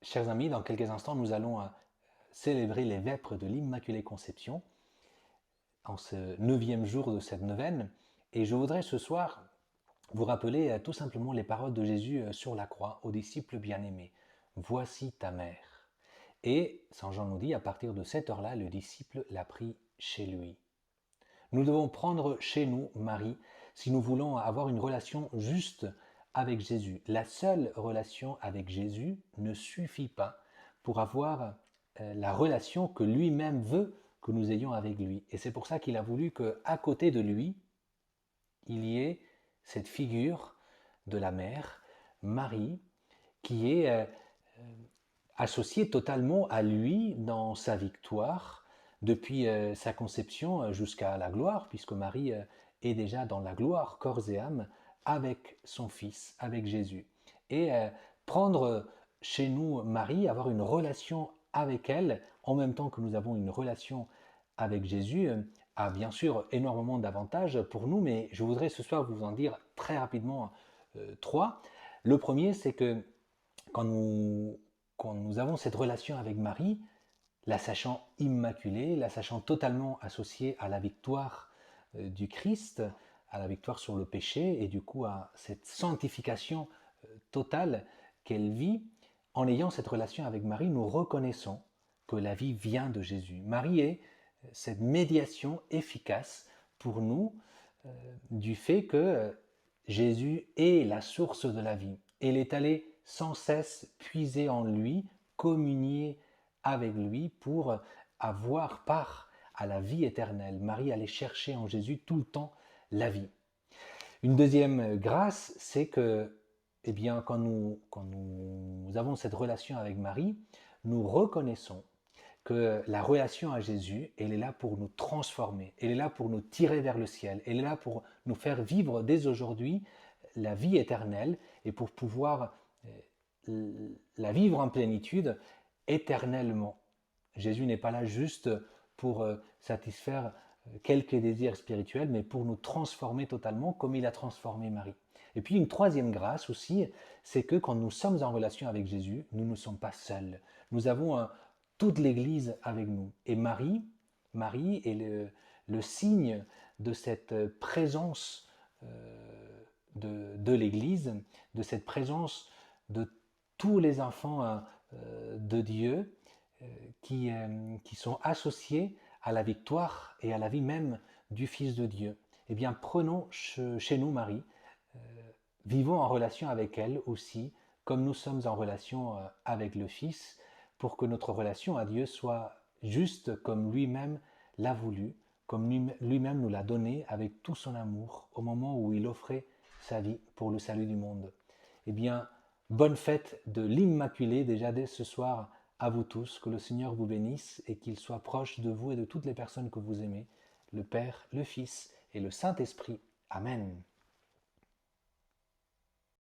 Chers amis, dans quelques instants, nous allons célébrer les vêpres de l'Immaculée Conception en ce neuvième jour de cette neuvaine. Et je voudrais ce soir vous rappeler tout simplement les paroles de Jésus sur la croix aux disciples bien-aimés. Voici ta mère. Et Saint Jean nous dit, à partir de cette heure-là, le disciple l'a pris chez lui. Nous devons prendre chez nous Marie si nous voulons avoir une relation juste avec Jésus. La seule relation avec Jésus ne suffit pas pour avoir la relation que lui-même veut que nous ayons avec lui. Et c'est pour ça qu'il a voulu qu'à côté de lui, il y ait cette figure de la mère, Marie, qui est associée totalement à lui dans sa victoire, depuis sa conception jusqu'à la gloire, puisque Marie est déjà dans la gloire, corps et âme, avec son Fils, avec Jésus. Et prendre chez nous Marie, avoir une relation avec elle, en même temps que nous avons une relation avec Jésus, a bien sûr énormément d'avantages pour nous, mais je voudrais ce soir vous en dire très rapidement trois. Le premier, c'est que quand nous, quand nous avons cette relation avec Marie, la sachant immaculée, la sachant totalement associée à la victoire du Christ, à la victoire sur le péché et du coup à cette sanctification totale qu'elle vit, en ayant cette relation avec Marie, nous reconnaissons que la vie vient de Jésus. Marie est cette médiation efficace pour nous du fait que Jésus est la source de la vie. Elle est allée sans cesse puiser en lui, communier avec lui pour avoir part à la vie éternelle. Marie allait chercher en Jésus tout le temps la vie. Une deuxième grâce, c'est que eh bien, quand nous avons cette relation avec Marie, nous reconnaissons que la relation à Jésus, elle est là pour nous transformer, elle est là pour nous tirer vers le ciel, elle est là pour nous faire vivre dès aujourd'hui la vie éternelle et pour pouvoir la vivre en plénitude éternellement. Jésus n'est pas là juste pour satisfaire quelques désirs spirituels, mais pour nous transformer totalement comme il a transformé Marie. Et puis une troisième grâce aussi, c'est que quand nous sommes en relation avec Jésus, nous ne sommes pas seuls. Nous avons toute l'Église avec nous. Et Marie est le signe de cette présence de l'Église, de cette présence de tous les enfants de Dieu qui sont associés à la victoire et à la vie même du Fils de Dieu. Eh bien, prenons chez nous Marie, vivons en relation avec elle aussi, comme nous sommes en relation avec le Fils, pour que notre relation à Dieu soit juste comme lui-même l'a voulu, comme lui-même nous l'a donné avec tout son amour au moment où il offrait sa vie pour le salut du monde. Eh bien, bonne fête de l'Immaculée déjà dès ce soir à vous tous, que le Seigneur vous bénisse et qu'il soit proche de vous et de toutes les personnes que vous aimez, le Père, le Fils et le Saint-Esprit. Amen.